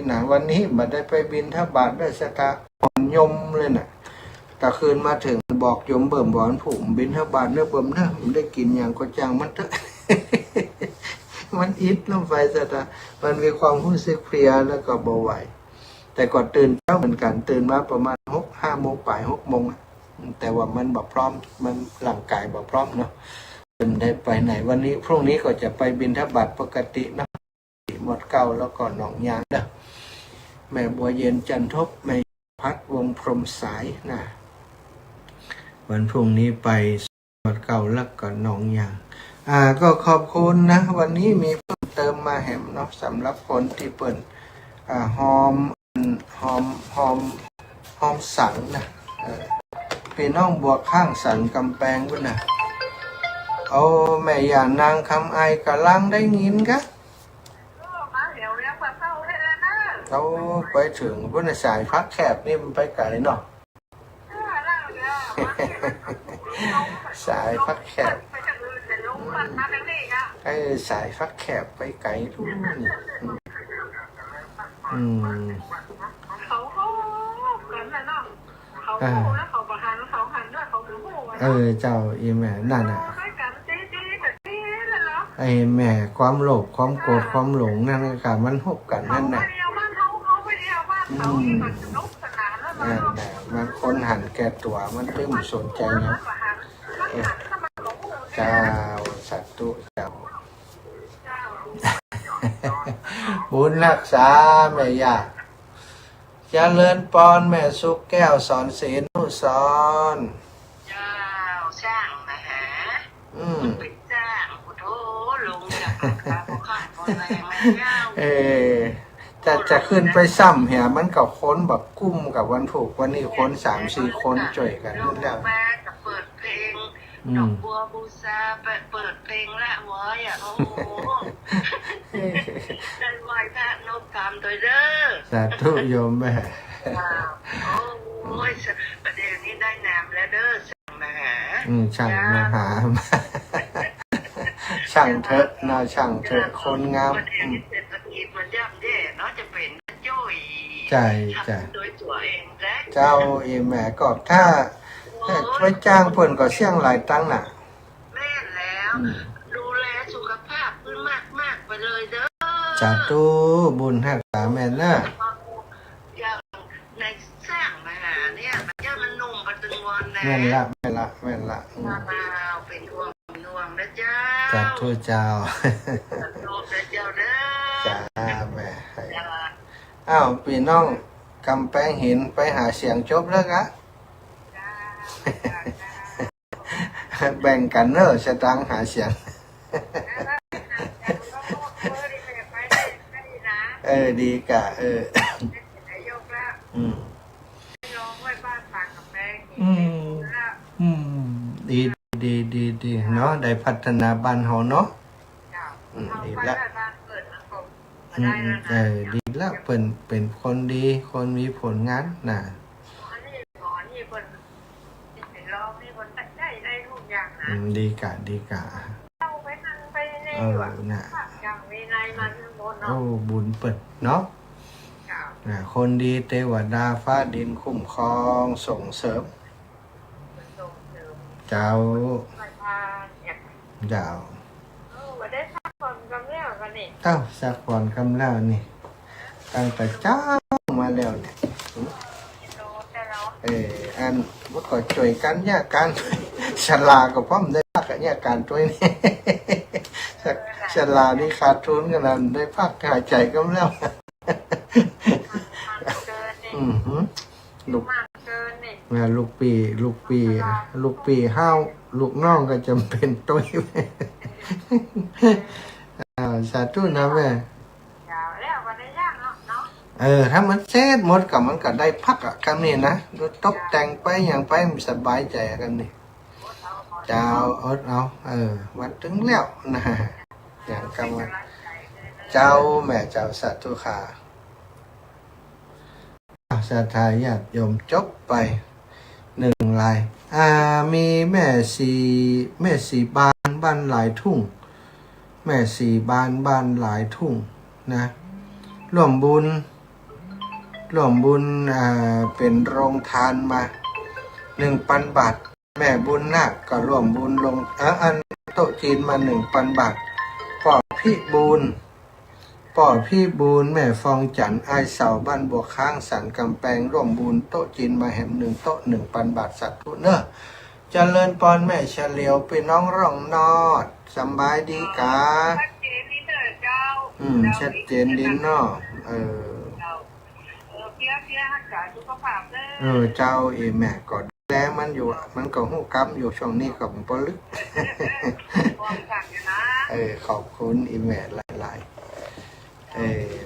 นะวันนี้มาได้ไปบิณฑบาตด้วยสตาอ่อนยมเลยนะแต่คืนมาถึงบอกโยมเบิ่มบอนผูกบิณฑบาตเนื้อเบิ่มเนื้อมันได้กินอย่างก็จังมันเถอะ มันอิดลงไปสตามันมีความรู้สึกเพลียแล้วก็เบาไหวแต่ก่อนตื่นเช้าเหมือนกันตื่นมาประมาณ5 โมงบ่าย6 โมงแต่ว่ามันบ่พร้อมมันร่างกายบ่พร้อมเนาะได้ไปไหนวันนี้พรุ่งนี้ก็จะไปบิณฑบาตปกตินะหมดเก่าแล้วก็หนองยางเด้อแม่บัวเย็นจันทบแม่พัดวงพรมสายนะวันพรุ่งนี้ไปหมดเก่าแล้วก็หนองยางก็ขอบคุณนะวันนี้มีเพิ่มเติมมาแหมเนาะสำหรับคนที่เปิดหอมสังนะพี่น้องบัวข้างสันกำแพงด้วยนะ เอาแม่ย่านางคำไอกำลังได้ยินกะ มาเดี๋ยวเรียกว่าเข้าได้แล้วนะ เอาไปถึงพุ่นสายพักแคบนี่มันไปไกลเนาะสายพักแคบ ไปทางอื่นแต่ลงมาทางนี้อ่ะ ไอ้สายพักแคบไปไกลทุกนี่อืม เขากันนะเนาะเขาแล้วเขาประหารเขาหันด้วยเขาถือหู เจ้าอีแม่นั่นน่ะ ไม่กันตีแต่ตีเลยเหรอ ไอ้แม่ความโลภความโกรธความหลงนั่นก็มันหบกันนั่นน่ะ เดียวบ้านเขาไปเดียวบ้านเขาที่มันสนุกสนานแล้วมัน นั่นแหละมันคนหันแก่ตัวมันไม่สนใจเนี่ยเจ้าสัตว์ตุเจ้า บุญรักษาแม่ย่าเจริญปอนแม่สุกแก้วสอนศีลนุสร เจ้าช่างนะฮะเป็นจ้างโอ้โหลงจากขาพวกข้าคนแรงไม่เจ้าจะขึ้นไปซ้ำเหียมันกับคนแบบกุ้มกับวันผูกวันนี้คน3-4 คนจ่อยกันนั่นแหละ แม่จะเปิดเพลงดอกบัวบูชาเปิดเพลงละวอยอ่ะโอ้โหได้ไหวพระนกกรรมตัวเด้อ สาธุโยมแม่ โอ้ยประเดี๋ยวนี้ได้นามแล้วเด้อสั่งมาหา ช่างมาหา ช่างเถอะน่าช่างเถอะคนงาม ประเดี๋ยวนี้เศรษฐกิจมันย่ำแย่เนาะจะเป็นจ้อย ใจ โดยตัวเองและ เจ้าอีแม่ก็ถ้าไปจ้างเพิ่นก็เสี่ยงหลายตั้งน่ะ แม่แล้ว ดูแลสุขภาพขึ้นมากไปเลยเด้อ สาธุบุญรักษาแม่น่ะ อย่างในสร้างมาหาเนี่ยมันนุ่มประตึงวันนะ แม่นละมาเป็นห่วงนะเจ้า สาธุเจ้า โลกนะเจ้าเด้อ จ้าแม่อ้าวพี่น้องกำแพงหินไปหาเสียงจบแล้วกะ แบ่งกันเนอะสตังค์หาเสียง ดีกะดีเนาะได้พัฒนาบ้านเฮาเนาะดีละดีละเป็นคนดีคนมีผลงานน่ะดีกะน่ะโอ้บุญเปิดเนาะคนดีเทวดาฟ้าดินคุ้มครองส่งเสริมเจ้าสักผ่อนกำแล้วนี่ตั้งแต่เจ้ามาแล้วเนี่ยอันว่าก็ช่วยกันแยกกันฉลาก็พร้อมได้พักกันแยกกันด้วยนี่ฉลานี่ขาดทุนกันแล้วได้พักหายใจกำแล้วลูกปีห้าวลูกน้องก็จำเป็นตัวสาธุนะแม่ถ้ามันเสร็จหมดกับมันก็ได้พักกันนี่นะตกแต่งไปอย่างไปมันสบายใจกันนี่เจ้าเอาวันถึงแล้วนะอย่างกำมันเจ้าแม่เจ้าสาธุค่ะศรัทธาญาติโยมจบไป1 ลายมีแม่สีบ้านหลายทุ่งแม่สีบ้านหลายทุ่งนะร่วมบุญเป็นโรงทานมา 1,000 บาทแม่บุญนาคก็ร่วมบุญลงอันโต๊ะจีนมา 1,000 บาทป่อพี่บูนแม่ฟองจันไอเสาบ้านบัวค้างสันกำแพงร่วมบุญโต๊ะจีนมาแหม1 โต๊ะ 1,000 บาทสัตว์ทุเนอะเจริญปอนแม่เฉลียวไปน้องร่องนอดสบายดีกาชัดเจนดีเนาะเจ้าแม่ก็แลมันอยู่มันก็หูกำอยู่ช่วงนี้กับปลึกขอบคุณแม่หลาย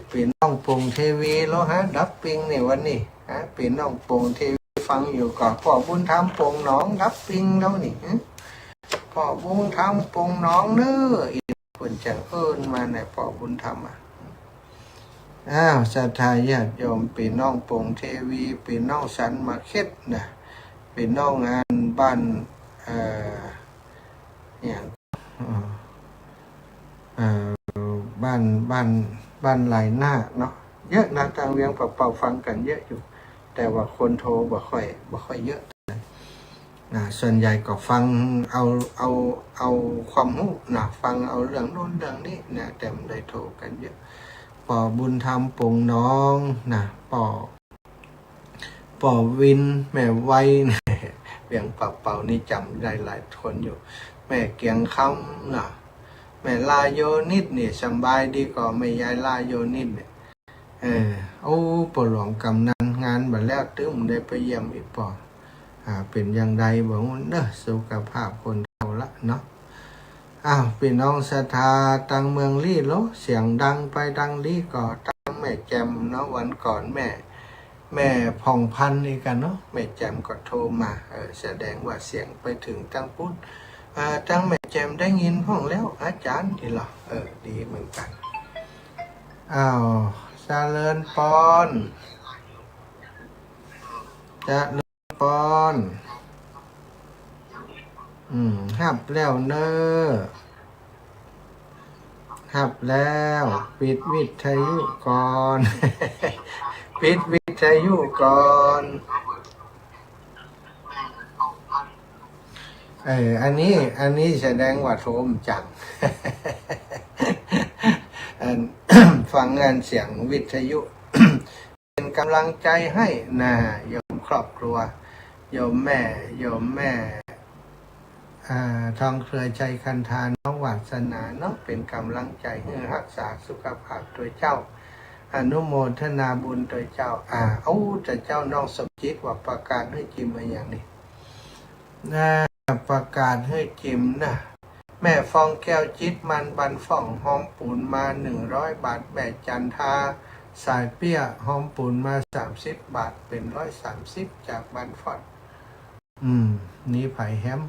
ปีน้องปงเทวีแล้วดับปิงในวันนี้ปีน้องปงเทวีฟังอยู่ก่อนพ่อบุญธรรมปงน้องดับปิงแล้วนี่ พ่อบุญธรรมปงน้องเน้ออีกคนจังเอิญมาในพ่อบุญธรรมอ้าวศรัทธาญาติโยมปีน้องปงเทวีปีน้องสันมาเค็ดนะปีน้องงานบ้านอย่างบ้านไหลหน้าเนาะเยอะนะทางเวียงเป่าฟังกันเยอะอยู่แต่ว่าคนโทรบ่ค่อยเยอะนะส่วนใหญ่ก็ฟังเอาความรู้นะฟังเอาเรื่องโน้นเรื่องนี้นะแต่ไม่ได้โทรกันเยอะปอบุญธรรมปงน้องนะปอวินแม่ไว้เวียงเป่านี่จำได้หลายคนอยู่แม่เกียงคำนะแม่ลาโยนิดเนี่ยสบายดีก็ไม่ยายลาโยนิดเนี่ยโอ้ปหลวงกำนันงานบัดแล้วตึ้มได้ไปเยี่ยมอีกปอเป็นอย่างไรบอกว่าเด้อสุขภาพคนเท่าละเนาะอ้าวพี่น้องศรัทธาตังเมืองลี่โลเสียงดังไปดังลี่ก็ตังแม่แจมเนาะวันก่อนแม่พองพันนี่กันเนาะแม่แจมก็โทรมาแสดงว่าเสียงไปถึงตังพุทธตังแม่แจมได้ยินพ้องแล้วอาจารย์ดีหรอดีเหมือนกันอ้าวเจริญพรเจริญพรหับแล้วเนอหับแล้วปิดวิทยุก่อน ปิดวิทยุก่อนอันนี้แสดงว่าโทมจัง ฟังงานเสียงวิทยุ เป็นกำลังใจให้นะโยมครอบครัวโยมแม่ทองเครือใจคันธาน้องวาสนาเนาะเป็นกำลังใจให้รักษาสุขภาพตัวเจ้าอนุโมทนาบุญตัวเจ้าแต่เจ้าน้องสมจิตว่าประกาศให้จิมมาอย่างนี้ประกาศให้จิมนะแม่ฟองแก้วจิตมันบันฟ่องหอมปูนมา100 บาทแม่จันทาสายเปี้ยหอมปูนมา30 บาทเป็น130จากบันฟ่อนนี่ไผ่แฮม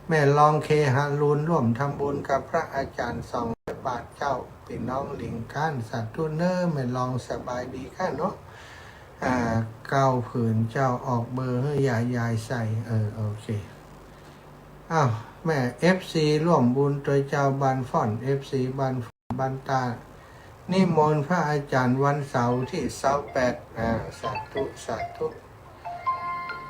แม่ลองเคฮารูนร่วมทำบุญกับพระอาจารย์200 บาทเจ้าพี่น้องหลิงก้านสัตว์ทุนเนอร์แม่ลองสบายดีค่ะเนาะ9 ผืนเจ้าออกเบอร์ให้ยายใส่โอเคแม่ FC ร่วมบุญโดยเจ้าบานฟ่อน FC บานบันตานิมนต์พระอาจารย์วันเสาร์ที่28สาธุ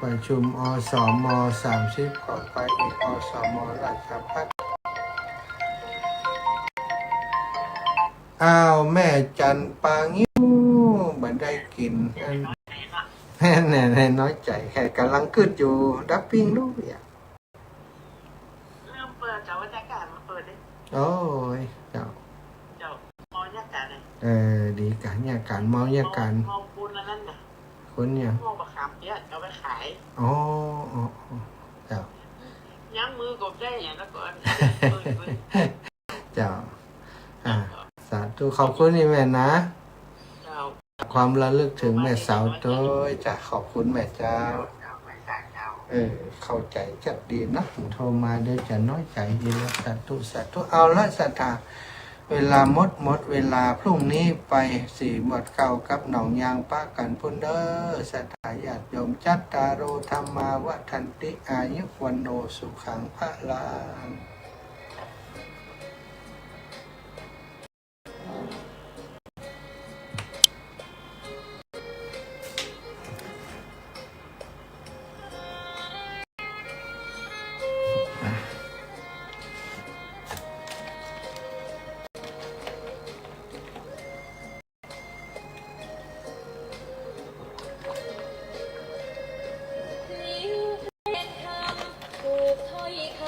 ประชุมอสม30ก่อนไปอีกอสมราชภัฏแม่จันปางิ้วบันได้กินแน่น้อยใจแค่กำลังขึ้นอยู่ดับปิ้งลูกอย่างเปิดจากบรรยากาศมาเปิดดิโอ้ยเจ้มองบรรยากาศเลยดีกันเนี่ยการมองเนี่ยการมองปูนนั่นน่ะคนเนี่ยมองบะขามเปี๊ยะเอาไปขายเจ้ายั้งมือกบได้อย่างนั้นก่อนเจ้าสาธุขอบคุณนี่แม่นะความระลึกถึงแม่สาวโต้ยจะขอบคุณแม่เจ้าเข้าใจจัดดีนะโทรมาเดี๋ยวจะน้อยใจดีแล้วสาธุเอาละศรัทธาเวลาหมดเวลาพรุ่งนี้ไป4 บทเก่ากับหนองยางป้ากันพุ่นเด้อศรัทธาญาติโยมจัตตาโรธรรมาวัฏันติอายุวันโนสุขังพระลา